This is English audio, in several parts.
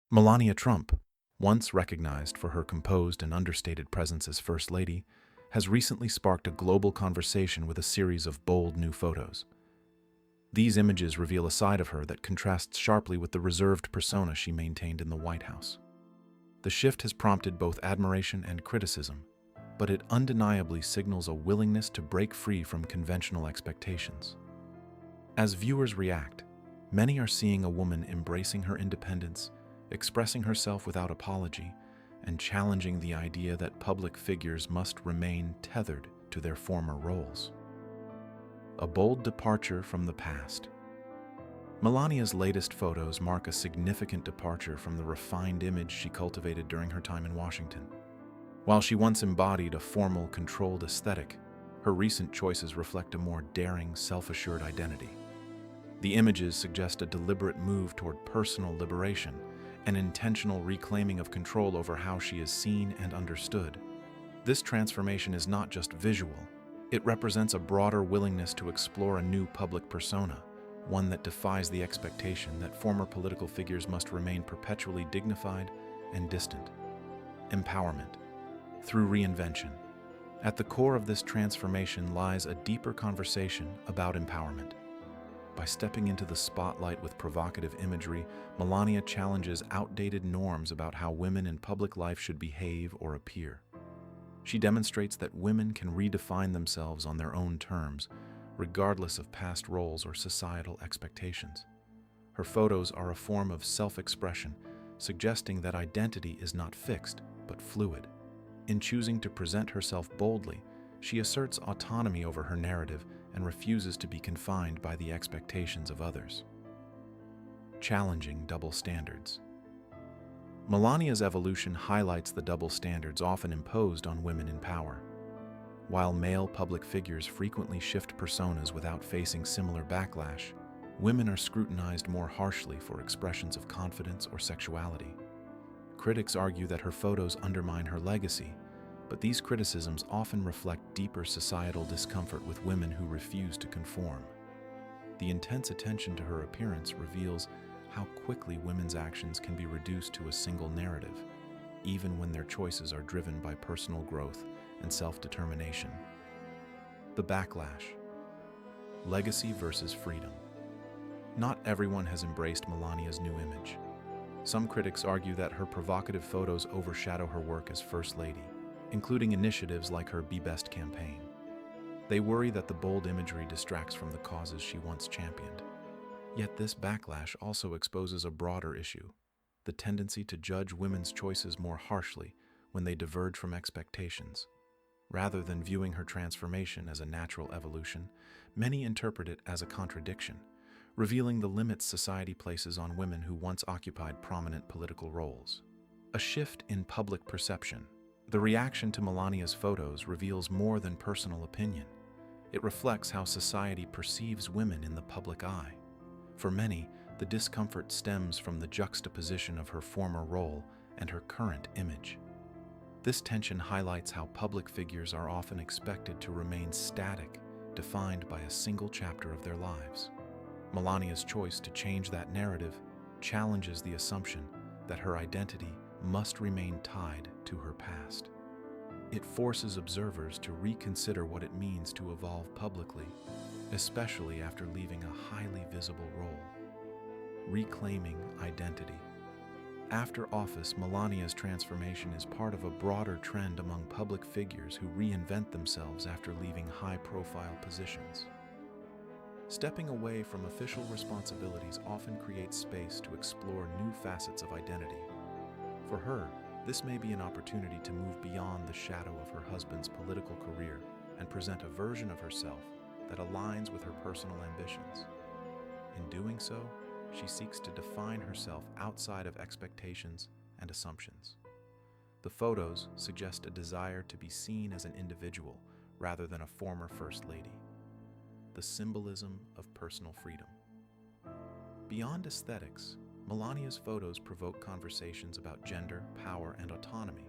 Melania Trump, once recognized for her composed and understated presence as First Lady, has recently sparked a global conversation with a series of bold new photos. These images reveal a side of her that contrasts sharply with the reserved persona she maintained in the White House. The shift has prompted both admiration and criticism, but it undeniably signals a willingness to break free from conventional expectations. As viewers react, many are seeing a woman embracing her independence, expressing herself without apology, and challenging the idea that public figures must remain tethered to their former roles. A bold departure from the past. Melania's latest photos mark a significant departure from the refined image she cultivated during her time in Washington. While she once embodied a formal, controlled aesthetic, her recent choices reflect a more daring, self-assured identity. The images suggest a deliberate move toward personal liberation, an intentional reclaiming of control over how she is seen and understood. This transformation is not just visual, it represents a broader willingness to explore a new public persona, one that defies the expectation that former political figures must remain perpetually dignified and distant. Empowerment. Through reinvention. At the core of this transformation lies a deeper conversation about empowerment. By stepping into the spotlight with provocative imagery, Melania challenges outdated norms about how women in public life should behave or appear. She demonstrates that women can redefine themselves on their own terms, regardless of past roles or societal expectations. Her photos are a form of self-expression, suggesting that identity is not fixed, but fluid. In choosing to present herself boldly, she asserts autonomy over her narrative and refuses to be confined by the expectations of others. Challenging double standards. Melania's evolution highlights the double standards often imposed on women in power. While male public figures frequently shift personas without facing similar backlash, women are scrutinized more harshly for expressions of confidence or sexuality. Critics argue that her photos undermine her legacy, but these criticisms often reflect deeper societal discomfort with women who refuse to conform. The intense attention to her appearance reveals how quickly women's actions can be reduced to a single narrative, even when their choices are driven by personal growth and self-determination. The backlash. Legacy versus freedom. Not everyone has embraced Melania's new image. Some critics argue that her provocative photos overshadow her work as First Lady, including initiatives like her Be Best campaign. They worry that the bold imagery distracts from the causes she once championed. Yet this backlash also exposes a broader issue: the tendency to judge women's choices more harshly when they diverge from expectations. Rather than viewing her transformation as a natural evolution, many interpret it as a contradiction, revealing the limits society places on women who once occupied prominent political roles. A shift in public perception. The reaction to Melania's photos reveals more than personal opinion. It reflects how society perceives women in the public eye. For many, the discomfort stems from the juxtaposition of her former role and her current image. This tension highlights how public figures are often expected to remain static, defined by a single chapter of their lives. Melania's choice to change that narrative challenges the assumption that her identity must remain tied to her past. It forces observers to reconsider what it means to evolve publicly, especially after leaving a highly visible role. Reclaiming identity. After office, Melania's transformation is part of a broader trend among public figures who reinvent themselves after leaving high-profile positions. Stepping away from official responsibilities often creates space to explore new facets of identity. For her, this may be an opportunity to move beyond the shadow of her husband's political career and present a version of herself that aligns with her personal ambitions. In doing so, she seeks to define herself outside of expectations and assumptions. The photos suggest a desire to be seen as an individual rather than a former First Lady. The symbolism of personal freedom. Beyond aesthetics, Melania's photos provoke conversations about gender, power, and autonomy.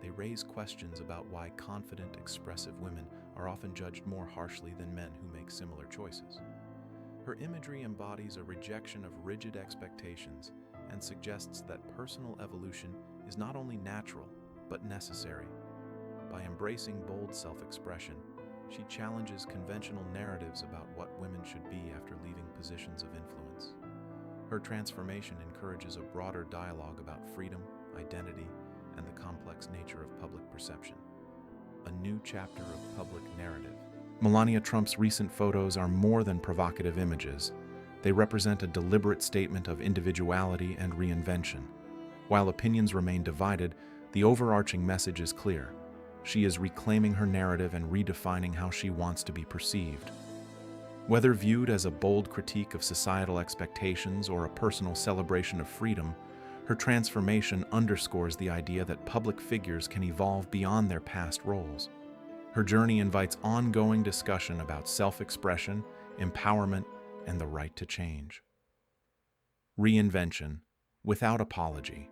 They raise questions about why confident, expressive women are often judged more harshly than men who make similar choices. Her imagery embodies a rejection of rigid expectations and suggests that personal evolution is not only natural, but necessary. By embracing bold self-expression, she challenges conventional narratives about what women should be after leaving positions of influence. Her transformation encourages a broader dialogue about freedom, identity, and the complex nature of public perception. A new chapter of public narrative. Melania Trump's recent photos are more than provocative images. They represent a deliberate statement of individuality and reinvention. While opinions remain divided, the overarching message is clear. She is reclaiming her narrative and redefining how she wants to be perceived. Whether viewed as a bold critique of societal expectations or a personal celebration of freedom, her transformation underscores the idea that public figures can evolve beyond their past roles. Her journey invites ongoing discussion about self-expression, empowerment, and the right to change. Reinvention, without apology.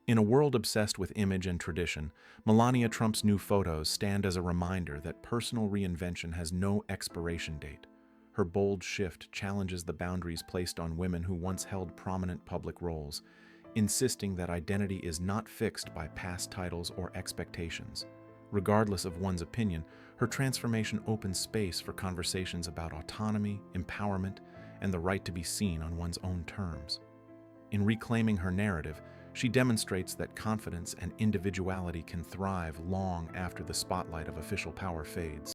In a world obsessed with image and tradition, Melania Trump's new photos stand as a reminder that personal reinvention has no expiration date. Her bold shift challenges the boundaries placed on women who once held prominent public roles, insisting that identity is not fixed by past titles or expectations. Regardless of one's opinion, her transformation opens space for conversations about autonomy, empowerment, and the right to be seen on one's own terms. In reclaiming her narrative, she demonstrates that confidence and individuality can thrive long after the spotlight of official power fades.